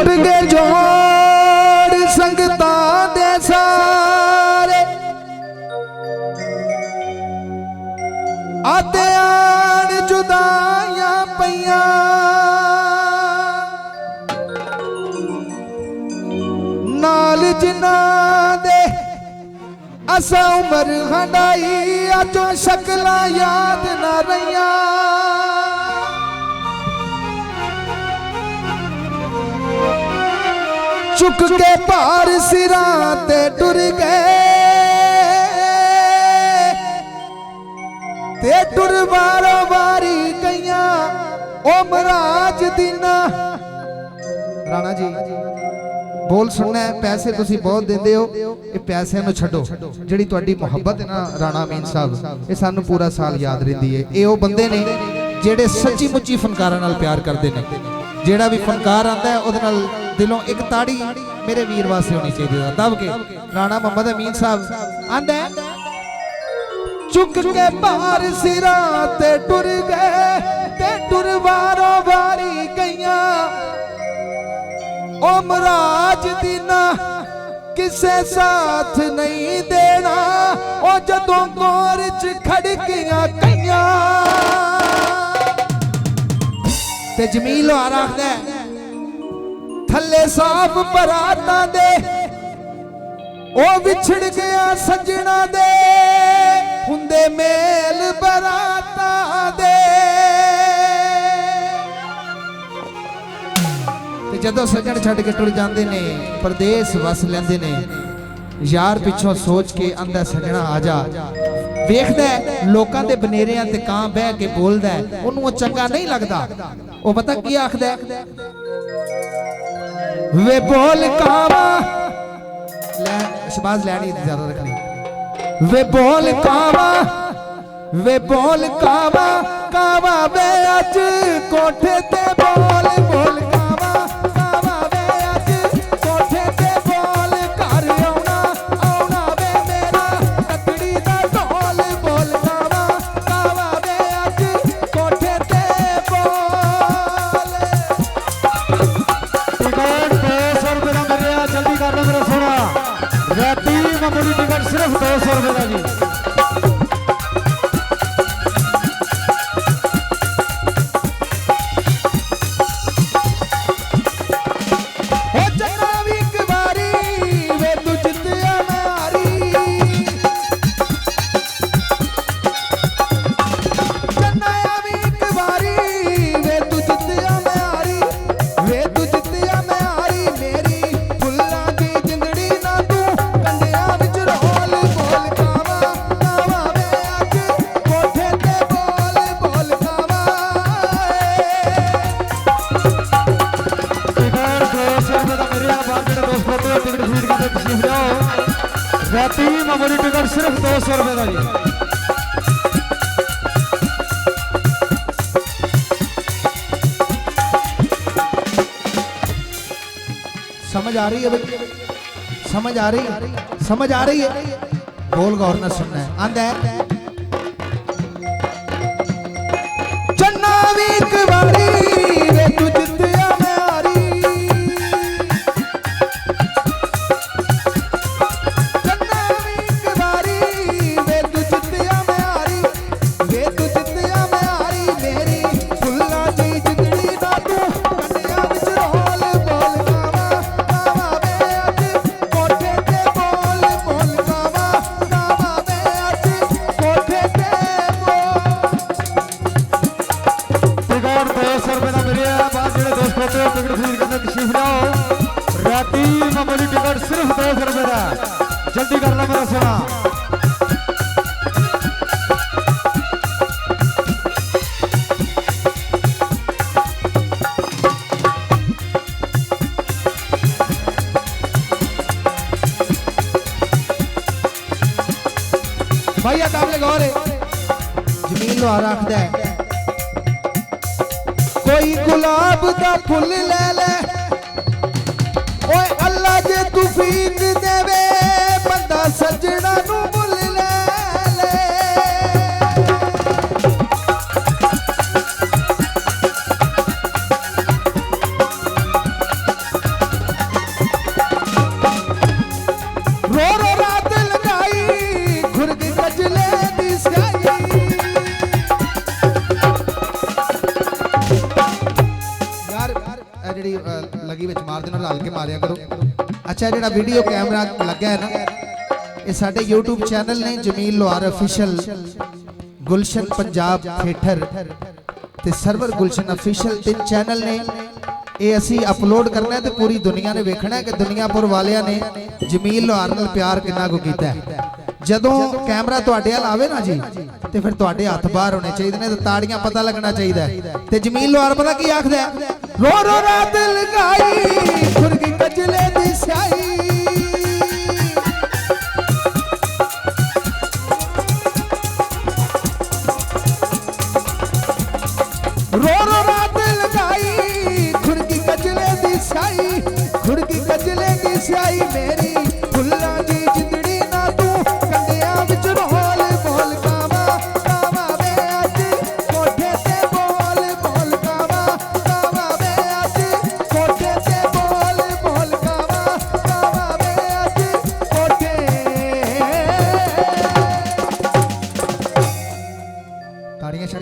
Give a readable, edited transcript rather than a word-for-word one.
टुट गए जोड़ संगता दे सारे आते आन जुदाइयां पईयां नाल जिन्ना दे असा उम्र हंडाई अजो शक्लां याद ना रहियां चुक के भार सिरां ते टुर गए ते टुर वारो वारी गईयां ओ मराज दीना। राणा जी बोल सुनना है, पैसे तुसी बहुत देंदे हो, ये पैसे नूं छड्डो, जिहड़ी तुहाडी मुहब्बत है ना राणा अमीन साहब, ये सानू पूरा साल याद रहिंदी है। ये वो बंदे ने जिहड़े सच्ची मुच्ची फनकारां नाल प्यार करदे ने, जिहड़ा भी फनकार आंदा है उहदे नाल दिलों एक ताड़ी मेरे वीर वास्ते होनी चाहिए दब के। राणा मोहम्मद अमीन साहब आंदा है चुक के भार सिरां ते टुर गए ते टुर वारो वारी गईयां ओ मराज दीना किसे साथ नहीं देना ओ जदों गौर च खड़कियां कईयां ते जमील आ रखदा थल्ले साफ बरातां दे ओ विछड़ गया सजना दे हुंदे मेल बरातां दे ते जदों सजण छड्ड के टुर जांदे ने परदेस वस लैंदे ने यार पिछों सोच के आंदा सजना आ जा वेखदा लोकां दे बनेरियां ते कां बह के बोलदा ओनू चंगा नहीं लगदा ओ पता की आखदा वे बोल कावा ले शबाज लैनी ज्यादा रखनी वे बोल कावा कावा वे अज कोठे ते बोल बोल कावा कावा वे अज कोठे ते बोल घर आउणा आउणा वे मेरा तकड़ी दा ढोल बोल कावा कावा वे अज कोठे ते बोल। जल्दी कर लो मेरा सोना राती मामूली टिकट सिर्फ 200 रुपए का जी। राती मामूली टिकट सिर्फ 200 रुपए का जी। समझ आ रही है भाई, समझ आ रही है, समझ आ रही है, बोल गौर न सुनना है। आंदा है चन्ना भी एक बारी वे तू जिंदिया में आ रही चन्ना भी एक बारी वे तू जिंदिया में आ रही वे तू जिंदिया में आ रही मेरी फुल्ला दी जिंदड़ी ना तू कन्या विच रोल बोल कावा कावा वे अज कोठे ते बोल बोल कावा कावा वे अज कोठे ते बोल। टिकट 200 रुपए का मेरे बाद जो दोस्त होते हो टिकट खरीद करने तशरीफ लाओ। राती मामूली टिकट सिर्फ 200 रुपए का, जल्दी कर लो मेरा सोना। भैया काबले गौर है जमीन लो रखदा है कोई गुलाब दा फुल ले ले ओए अल्लाह जे तौफीक देवे बंदा सजना नू मुल ले ले ਲੱਗੀ ਵਿੱਚ ਮਾਰ ਦੇਣਾ, ਰਲ ਕੇ ਮਾਰਿਆ ਕਰੋ। ਅੱਛਾ ਜਿਹੜਾ ਵੀਡੀਓ ਕੈਮਰਾ ਲੱਗਾ ਹੈ ਨਾ, ਇਹ ਸਾਡੇ YouTube ਚੈਨਲ ਨੇ ਜਮੀਲ ਲੋਹਾਰ ਅਫੀਸ਼ੀਅਲ, ਗੁਲਸ਼ਨ ਪੰਜਾਬ ਥੀਏਟਰ ਤੇ ਸਰਵਰ ਗੁਲਸ਼ਨ ਅਫੀਸ਼ੀਅਲ, 3 ਚੈਨਲ ਨੇ। ਇਹ ਅਸੀਂ ਅਪਲੋਡ ਕਰਨਾ ਤੇ ਪੂਰੀ ਦੁਨੀਆ ਨੇ ਵੇਖਣਾ ਕਿ ਦੁਨੀਆਪੁਰ ਵਾਲਿਆਂ ਨੇ ਜਮੀਲ ਲੋਹਾਰ ਨਾਲ ਪਿਆਰ ਕਿੰਨਾ ਕੁ ਕੀਤਾ ਹੈ। ਜਦੋਂ ਕੈਮਰਾ ਤੁਹਾਡੇ ਵੱਲ ਆਵੇ ਨਾ ਜੀ ਤੇ ਫਿਰ ਤੁਹਾਡੇ ਹੱਥ ਬਾਹਰ ਹੋਣੇ ਚਾਹੀਦੇ ਨੇ ਤੇ ਤਾੜੀਆਂ ਪਤਾ ਲੱਗਣਾ ਚਾਹੀਦਾ ਹੈ। ਤੇ ਜਮੀਲ ਲੋਹਾਰ ਪਤਾ ਕੀ ਆਖਦਾ ਹੈ, ਰੋ ਰੋ ਰਾਤ ਲਗਾਈ